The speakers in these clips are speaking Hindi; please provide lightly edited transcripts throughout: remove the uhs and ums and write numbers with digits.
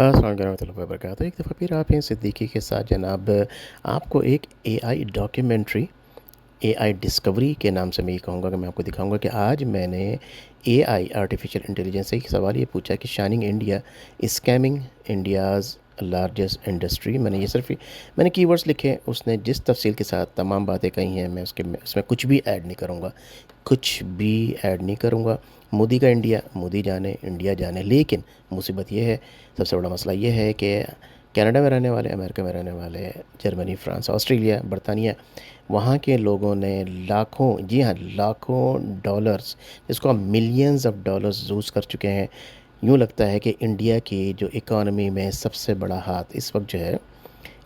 अस्सलाम वालेकुम रहमतुल्लाहि व बरकातहू। एक दफ़ा फिर आप हैं सिद्दीकी के साथ जनाब। आपको एक एआई डॉक्यूमेंट्री, एआई डिस्कवरी के नाम से मैं ये कहूँगा कि मैं आपको दिखाऊँगा कि आज मैंने एआई आर्टिफ़िशियल इंटेलिजेंस से एक सवाल ये पूछा कि shining India scamming India's largest industry. मैंने कीवर्ड्स लिखे, उसने जिस तफ़सील के साथ तमाम बातें कही हैं मैं उसमें कुछ भी ऐड नहीं करूँगा, कुछ भी ऐड नहीं करूँगा। मोदी का इंडिया, मोदी जाने, इंडिया जाने, लेकिन मुसीबत ये है, सबसे बड़ा मसला ये है कि कनाडा में रहने वाले, अमेरिका में रहने वाले, जर्मनी, फ्रांस, ऑस्ट्रेलिया, बरतानिया, वहाँ के लोगों ने लाखों, जी हाँ, लाखों डॉलर्स, जिसको हम मिलियंस ऑफ डॉलर्स यूज़ कर चुके हैं। यूँ लगता है कि इंडिया की जो इकॉनमी में सबसे बड़ा हाथ इस वक्त जो है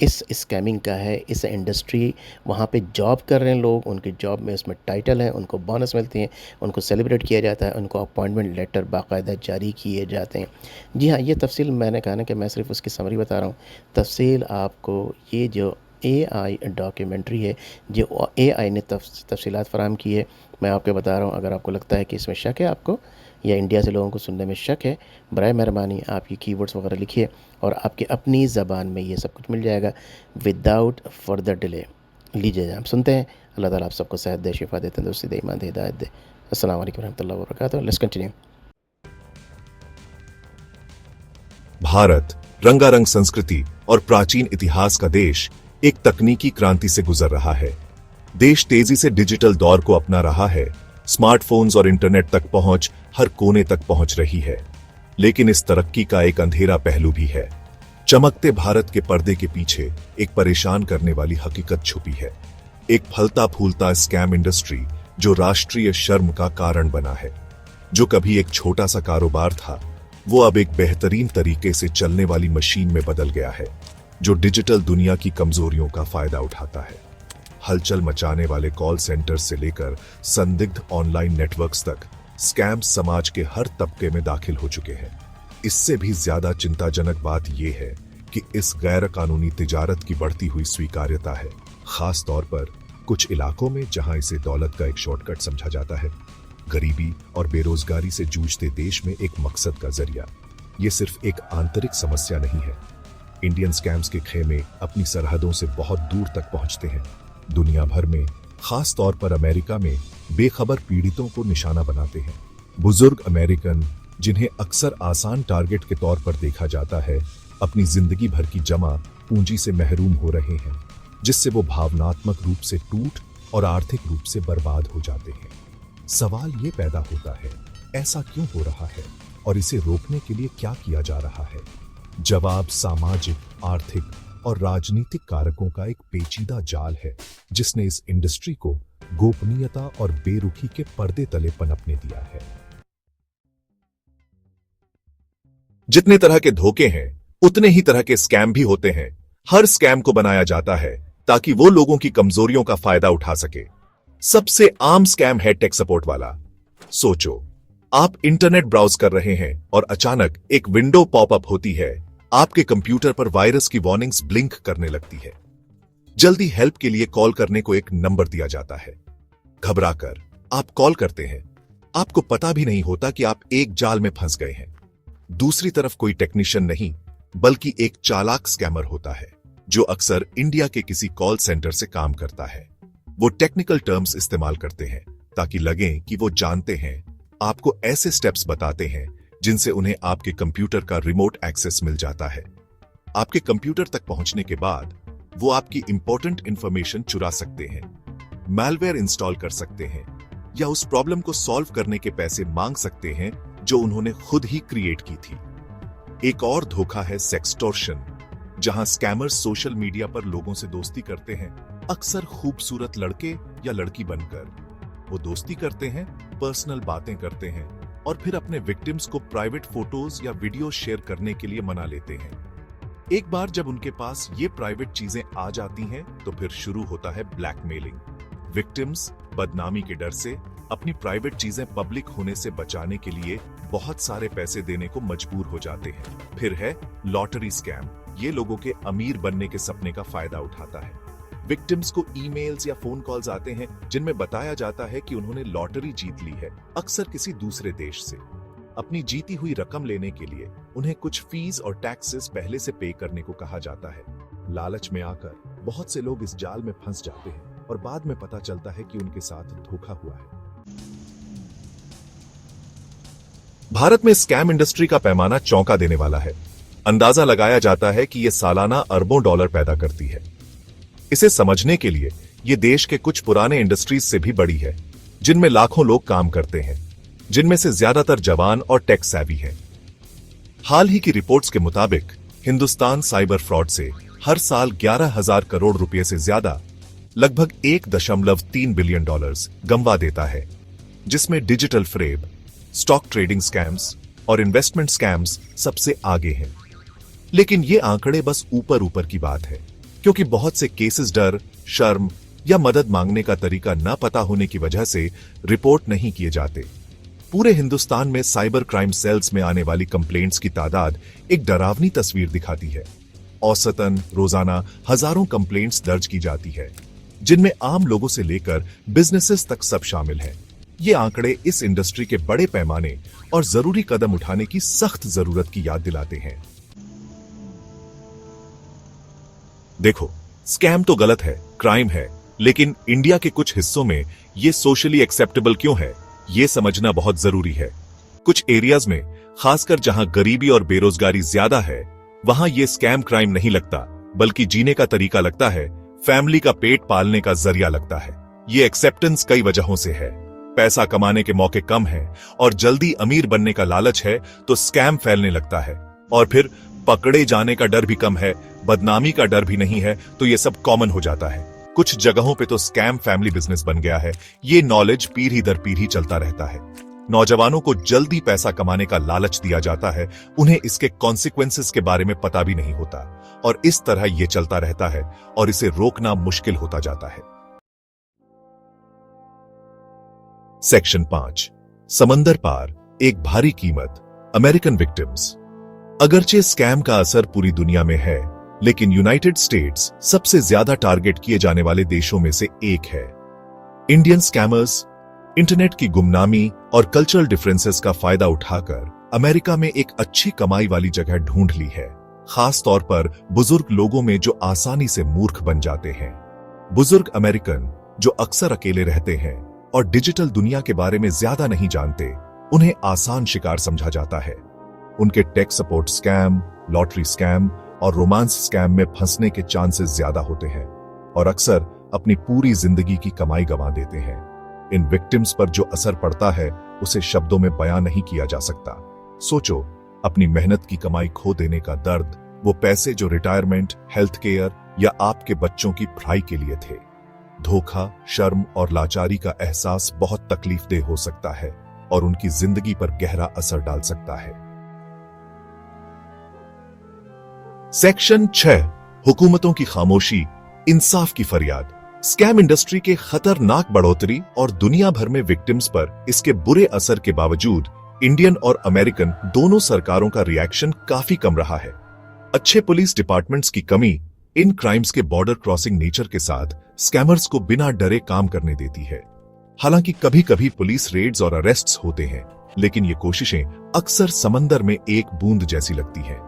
इस स्कैमिंग का है, इस इंडस्ट्री। वहाँ पे जॉब कर रहे हैं लोग, उनकी जॉब में उसमें टाइटल है, उनको बोनस मिलती हैं, उनको सेलिब्रेट किया जाता है, उनको अपॉइंटमेंट लेटर बाकायदा जारी किए जाते हैं। जी हाँ, ये तफसील मैंने कहा ना कि मैं सिर्फ उसकी समरी बता रहा हूँ। तफसील आपको ये जो एआई डॉक्यूमेंट्री है, जो एआई ने तफसीलात फ़राहम की है, मैं आपको बता रहा हूँ। अगर आपको लगता है कि इसमें शक है आपको, या इंडिया से लोगों को सुनने में शक है, बराए मेहरबानी आप ये कीवर्ड्स वगैरह लिखिए और आपकी अपनी ज़बान में ये सब कुछ मिल जाएगा विदाउट फर्दर डिले। लीजिए आप सुनते हैं। अल्लाह ताला आप सबको सेहत दे, शिफा दे, तंदुरुस्ती दे, ईमान दे, हिदायत दे। अस्सलाम वालेकुम रहमतुल्लाहि व बरकातहू। Let's continue. भारत रंगारंग संस्कृति और प्राचीन इतिहास का देश एक तकनीकी क्रांति से गुजर रहा है। देश तेजी से डिजिटल दौर को अपना रहा है। स्मार्टफोन्स और इंटरनेट तक पहुंच हर कोने तक पहुंच रही है। लेकिन इस तरक्की का एक अंधेरा पहलू भी है। चमकते भारत के पर्दे के पीछे एक परेशान करने वाली हकीकत छुपी है। एक फलता फूलता स्कैम इंडस्ट्री जो राष्ट्रीय शर्म का कारण बना है। जो कभी एक छोटा सा कारोबार था, वो अब एक बेहतरीन तरीके से चलने वाली मशीन में बदल गया है, जो डिजिटल दुनिया की कमजोरियों का फायदा उठाता है। हलचल मचाने वाले कॉल सेंटर्स से लेकर संदिग्ध ऑनलाइन नेटवर्क्स तक स्कैम समाज के हर तबके में दाखिल हो चुके हैं। इससे भी ज्यादा चिंताजनक बात यह है कि इस गैर कानूनी तिजारत की बढ़ती हुई स्वीकार्यता है, खास तौर पर कुछ इलाकों में जहां इसे दौलत का एक शॉर्टकट समझा जाता है। गरीबी और बेरोजगारी से जूझते देश में एक मकसद का जरिया। ये सिर्फ एक आंतरिक समस्या नहीं है। इंडियन स्कैम्स के खेमे अपनी सरहदों से बहुत दूर तक पहुंचते हैं। दुनिया भर में, खास तौर पर अमेरिका में, बेखबर पीड़ितों को निशाना बनाते हैं। बुजुर्ग अमेरिकन, जिन्हें अक्सर आसान टारगेट के तौर पर देखा जाता है, अपनी जिंदगी भर की जमा पूंजी से महरूम हो रहे हैं, जिससे वो भावनात्मक रूप से टूट और आर्थिक रूप से बर्बाद हो जाते हैं। सवाल ये पैदा होता है, ऐसा क्यों हो रहा है और इसे रोकने के लिए क्या किया जा रहा है? जवाब सामाजिक, आर्थिक और राजनीतिक कारकों का एक पेचीदा जाल है, जिसने इस इंडस्ट्री को गोपनीयता और बेरुखी के पर्दे तले पनपने दिया है। जितने तरह के धोखे हैं, उतने ही तरह के स्कैम भी होते हैं। हर स्कैम को बनाया जाता है ताकि वो लोगों की कमजोरियों का फायदा उठा सके। सबसे आम स्कैम है टेक सपोर्ट वाला। सोचो, आप इंटरनेट ब्राउज कर रहे हैं और अचानक एक विंडो पॉपअप होती है। आपके कंप्यूटर पर वायरस की वार्निंग्स ब्लिंक करने लगती है। जल्दी हेल्प के लिए कॉल करने को एक नंबर दिया जाता है। घबराकर आप कॉल करते हैं। आपको पता भी नहीं होता कि आप एक जाल में फंस गए हैं। दूसरी तरफ कोई टेक्नीशियन नहीं, बल्कि एक चालाक स्कैमर होता है, जो अक्सर इंडिया के किसी कॉल सेंटर से काम करता है। वो टेक्निकल टर्म्स इस्तेमाल करते हैं ताकि लगे कि वो जानते हैं। आपको ऐसे स्टेप्स बताते हैं जिनसे उन्हें आपके कंप्यूटर का रिमोट एक्सेस मिल जाता है। आपके कंप्यूटर तक पहुंचने के बाद वो आपकी इंपॉर्टेंट इंफॉर्मेशन चुरा सकते हैं, मैलवेयर इंस्टॉल कर सकते हैं, या उस प्रॉब्लम को सॉल्व करने के पैसे मांग सकते हैं जो उन्होंने खुद ही क्रिएट की थी। एक और धोखा है सेक्सटॉर्शन, जहां स्कैमर्स सोशल मीडिया पर लोगों से दोस्ती करते हैं, अक्सर खूबसूरत लड़के या लड़की बनकर। वो दोस्ती करते हैं, पर्सनल बातें करते हैं और फिर अपने विक्टिम्स को प्राइवेट फोटोज या वीडियो शेयर करने के लिए मना लेते हैं। एक बार जब उनके पास ये प्राइवेट चीजें आ जाती हैं, तो फिर शुरू होता है ब्लैकमेलिंग। विक्टिम्स बदनामी के डर से अपनी प्राइवेट चीजें पब्लिक होने से बचाने के लिए बहुत सारे पैसे देने को मजबूर हो जाते हैं। फिर है लॉटरी स्कैम। ये लोगों के अमीर बनने के सपने का फायदा उठाता है। विक्टिम्स को ईमेल्स या फोन कॉल्स आते हैं जिनमें बताया जाता है कि उन्होंने लॉटरी जीत ली है, अक्सर किसी दूसरे देश से। अपनी जीती हुई रकम लेने के लिए उन्हें कुछ फीस और टैक्सेस पहले से पे करने को कहा जाता है। लालच में आकर बहुत से लोग इस जाल में फंस जाते हैं और बाद में पता चलता है कि उनके साथ धोखा हुआ है। भारत में स्कैम इंडस्ट्री का पैमाना चौंका देने वाला है। अंदाजा लगाया जाता है कि यह सालाना अरबों डॉलर पैदा करती है। इसे समझने के लिए यह देश के कुछ पुराने इंडस्ट्रीज से भी बड़ी है, जिनमें लाखों लोग काम करते हैं, जिनमें से ज्यादातर जवान और टेक सैवी हैं। हाल ही की रिपोर्ट्स के मुताबिक हिंदुस्तान साइबर फ्रॉड से हर साल 11,000 करोड़ रुपए से ज्यादा, लगभग 1.3 बिलियन डॉलर्स गंवा देता है, जिसमें digital fraud, stock trading scams और इन्वेस्टमेंट स्कैम्स सबसे आगे हैं। लेकिन ये आंकड़े बस ऊपर ऊपर की बात है, क्योंकि बहुत से केसेस डर, शर्म या मदद मांगने का तरीका न पता होने की वजह से रिपोर्ट नहीं किए जाते। पूरे हिंदुस्तान में साइबर क्राइम सेल्स में आने वाली कंप्लेंट्स की तादाद एक डरावनी तस्वीर दिखाती है। औसतन रोजाना हजारों कंप्लेंट्स दर्ज की जाती है, जिनमें आम लोगों से लेकर बिजनेसेस तक सब शामिल हैं। ये आंकड़े इस इंडस्ट्री के बड़े पैमाने और जरूरी कदम उठाने की सख्त जरूरत की याद दिलाते हैं। देखो, स्कैम तो गलत है, क्राइम है, लेकिन इंडिया के कुछ हिस्सों में ये सोशली एक्सेप्टेबल क्यों है, ये समझना बहुत जरूरी है। कुछ एरियाज में, खासकर जहां गरीबी और बेरोजगारी ज्यादा है, वहां ये स्कैम क्राइम नहीं लगता, बल्कि जीने का तरीका लगता है, फैमिली का पेट पालने का जरिया लगता है। ये एक्सेप्टेंस कई वजहों से है। पैसा कमाने के मौके कम हैं और जल्दी अमीर बनने का लालच है तो स्कैम फैलने लगता है। और फिर पकड़े जाने का डर भी कम है, बदनामी का डर भी नहीं है, तो ये सब कॉमन हो जाता है। कुछ जगहों पे तो स्कैम फैमिली बिजनेस बन गया है। ये नॉलेज पीढ़ी दर पीढ़ी चलता रहता है। नौजवानों को जल्दी पैसा कमाने का लालच दिया जाता है, उन्हें इसके कॉन्सिक्वेंसेस के बारे में पता भी नहीं होता, और इस तरह ये चलता रहता है और इसे रोकना मुश्किल होता जाता है। सेक्शन 5, समंदर पार, एक भारी कीमत, अमेरिकन विक्टिम्स। अगरचे स्कैम का असर पूरी दुनिया में है, लेकिन यूनाइटेड स्टेट्स सबसे ज्यादा टारगेट किए जाने वाले देशों में से एक है। इंडियन स्कैमर्स इंटरनेट की गुमनामी और कल्चरल डिफरेंसेस का फायदा उठाकर अमेरिका में एक अच्छी कमाई वाली जगह ढूंढ ली है, खास तौर पर बुजुर्ग लोगों में जो आसानी से मूर्ख बन जाते हैं। बुजुर्ग अमेरिकन जो अक्सर अकेले रहते हैं और डिजिटल दुनिया के बारे में ज्यादा नहीं जानते, उन्हें आसान शिकार समझा जाता है। उनके tech support scam, lottery scam और रोमांस स्कैम में फंसने के चांसेस ज्यादा होते हैं और अक्सर अपनी पूरी जिंदगी की कमाई गंवा देते हैं। इन विक्टिम्स पर जो असर पड़ता है उसे शब्दों में बयां नहीं किया जा सकता। सोचो, अपनी मेहनत की कमाई खो देने का दर्द, वो पैसे जो रिटायरमेंट, हेल्थ केयर या आपके बच्चों की पढ़ाई के लिए थे। धोखा, शर्म और लाचारी का एहसास बहुत तकलीफदेह हो सकता है और उनकी जिंदगी पर गहरा असर डाल सकता है। सेक्शन 6, हुकूमतों की खामोशी, इंसाफ की फरियाद। स्कैम इंडस्ट्री के खतरनाक बढ़ोतरी और दुनिया भर में विक्टिम्स पर इसके बुरे असर के बावजूद इंडियन और अमेरिकन दोनों सरकारों का रिएक्शन काफी कम रहा है। अच्छे पुलिस डिपार्टमेंट्स की कमी इन क्राइम्स के बॉर्डर क्रॉसिंग नेचर के साथ स्कैमर्स को बिना डरे काम करने देती है। हालांकि कभी कभी पुलिस रेड्स और अरेस्ट्स होते हैं, लेकिन ये कोशिशें अक्सर समंदर में एक बूंद जैसी लगती हैं।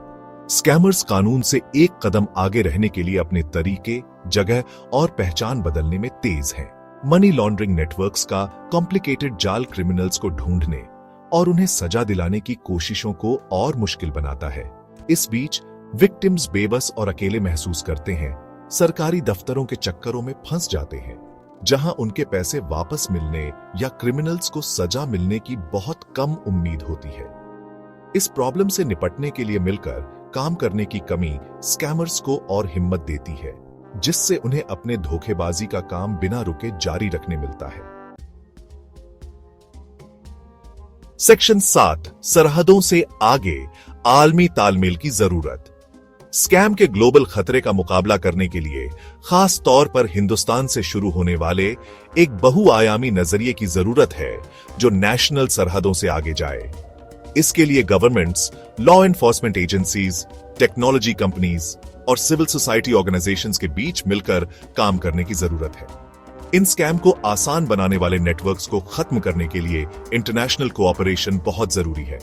स्कैमर्स कानून से एक कदम आगे रहने के लिए अपने तरीके, जगह और पहचान बदलने में तेज हैं। मनी लॉन्ड्रिंग नेटवर्क्स का कॉम्प्लिकेटेड जाल क्रिमिनल्स को ढूंढने और उन्हें सजा दिलाने की कोशिशों को और मुश्किल बनाता है। इस बीच विक्टिम्स बेबस और अकेले महसूस करते हैं, सरकारी दफ्तरों के चक्करों में फंस जाते हैं, जहां उनके पैसे वापस मिलने या क्रिमिनल्स को सजा मिलने की बहुत कम उम्मीद होती है। इस प्रॉब्लम से निपटने के लिए मिलकर काम करने की कमी स्कैमर्स को और हिम्मत देती है, जिससे उन्हें अपने धोखेबाजी का काम बिना रुके जारी रखने मिलता है। सेक्शन 7, सरहदों से आगे, आलमी तालमेल की जरूरत। स्कैम के ग्लोबल खतरे का मुकाबला करने के लिए खास तौर पर हिंदुस्तान से शुरू होने वाले एक बहुआयामी नजरिए की जरूरत है, जो नेशनल सरहदों से आगे जाए। इसके लिए governments, law enforcement agencies, technology companies और सिविल सोसाइटी ऑर्गेनाइजेशंस के बीच मिलकर काम करने की जरूरत है। इन स्कैम को आसान बनाने वाले नेटवर्क्स को खत्म करने के लिए इंटरनेशनल कोऑपरेशन बहुत जरूरी है।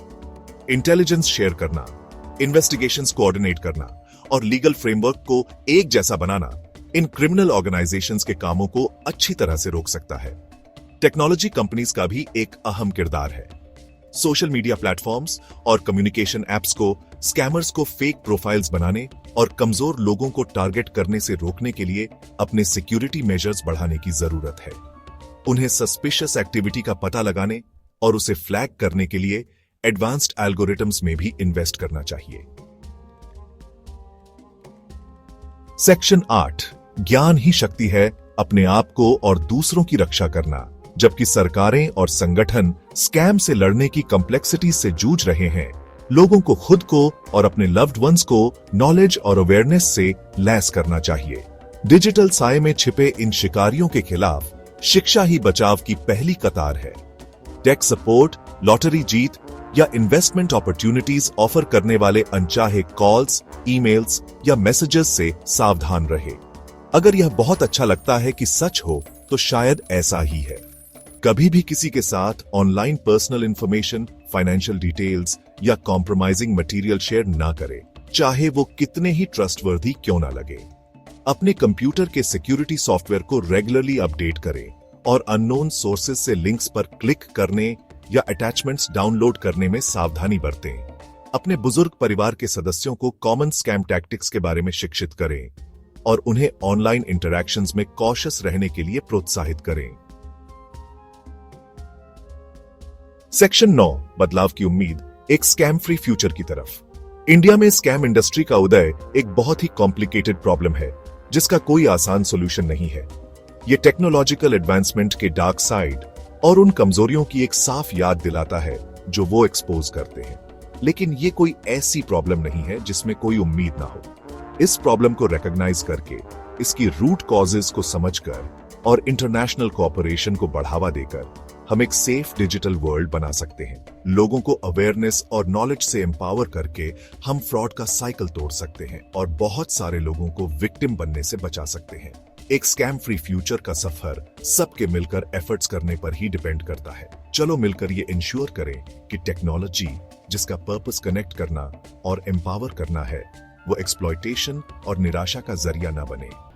इंटेलिजेंस शेयर करना, इन्वेस्टिगेशंस कोऑर्डिनेट करना और लीगल फ्रेमवर्क को एक जैसा बनाना इन क्रिमिनल ऑर्गेनाइजेशंस के कामों को अच्छी तरह से रोक सकता है। टेक्नोलॉजी कंपनीज का भी एक अहम किरदार है। सोशल मीडिया प्लेटफॉर्म्स और कम्युनिकेशन एप्स को स्कैमर्स को फेक प्रोफाइल्स बनाने और कमजोर लोगों को टारगेट करने से रोकने के लिए अपने सिक्योरिटी मेजर्स बढ़ाने की जरूरत है। उन्हें सस्पिशियस एक्टिविटी का पता लगाने और उसे फ्लैग करने के लिए एडवांस्ड एल्गोरिथम्स में भी इन्वेस्ट करना चाहिए। सेक्शन 8, ज्ञान ही शक्ति है, अपने आप को और दूसरों की रक्षा करना। जबकि सरकारें और संगठन स्कैम से लड़ने की कॉम्प्लेक्सिटी से जूझ रहे हैं, लोगों को खुद को और अपने लव्ड वंस को नॉलेज और अवेयरनेस से लैस करना चाहिए। डिजिटल साए में छिपे इन शिकारियों के खिलाफ शिक्षा ही बचाव की पहली कतार है। टेक सपोर्ट, लॉटरी जीत या इन्वेस्टमेंट अपॉर्चुनिटीज ऑफर करने वाले अनचाहे कॉल्स, ईमेल्स या मैसेजेस से सावधान रहे। अगर यह बहुत अच्छा लगता है कि सच हो, तो शायद ऐसा ही है। कभी भी किसी के साथ online personal information, financial details या कॉम्प्रोमाइजिंग मटेरियल शेयर ना करें, चाहे वो कितने ही ट्रस्टवर्दी क्यों ना लगे। अपने कंप्यूटर के सिक्योरिटी सॉफ्टवेयर को रेगुलरली अपडेट करें और अननोन सोर्सेज से लिंक्स पर क्लिक करने या अटैचमेंट्स डाउनलोड करने में सावधानी बरतें। अपने बुजुर्ग परिवार के सदस्यों को कॉमन स्कैम टैक्टिक्स के बारे में शिक्षित करें और उन्हें ऑनलाइन इंटरैक्शंस में कॉशियस रहने के लिए प्रोत्साहित करें। सेक्शन 9, बदलाव की उम्मीद, एक स्कैम फ्री फ्यूचर की तरफ। इंडिया में स्कैम इंडस्ट्री का उदय एक बहुत ही कॉम्प्लिकेटेड प्रॉब्लम है, जिसका कोई आसान सॉल्यूशन नहीं है। ये टेक्नोलॉजिकल एडवांसमेंट के डार्क साइड और उन कमजोरियों की एक साफ याद दिलाता है जो वो एक्सपोज करते हैं। लेकिन ये कोई ऐसी प्रॉब्लम नहीं है जिसमें कोई उम्मीद ना हो। इस प्रॉब्लम को रिकॉग्नाइज करके, इसकी रूट कॉजेज को समझकर और इंटरनेशनल कोऑपरेशन को बढ़ावा देकर हम एक सेफ डिजिटल वर्ल्ड बना सकते हैं। लोगों को अवेयरनेस और नॉलेज से एम्पावर करके हम फ्रॉड का साइकिल तोड़ सकते हैं और बहुत सारे लोगों को विक्टिम बनने से बचा सकते हैं। एक स्कैम फ्री फ्यूचर का सफर सबके मिलकर एफर्ट्स करने पर ही डिपेंड करता है। चलो मिलकर ये इंश्योर करें कि टेक्नोलॉजी, जिसका पर्पस कनेक्ट करना और एम्पावर करना है, वो एक्सप्लॉयटेशन और निराशा का जरिया न बने।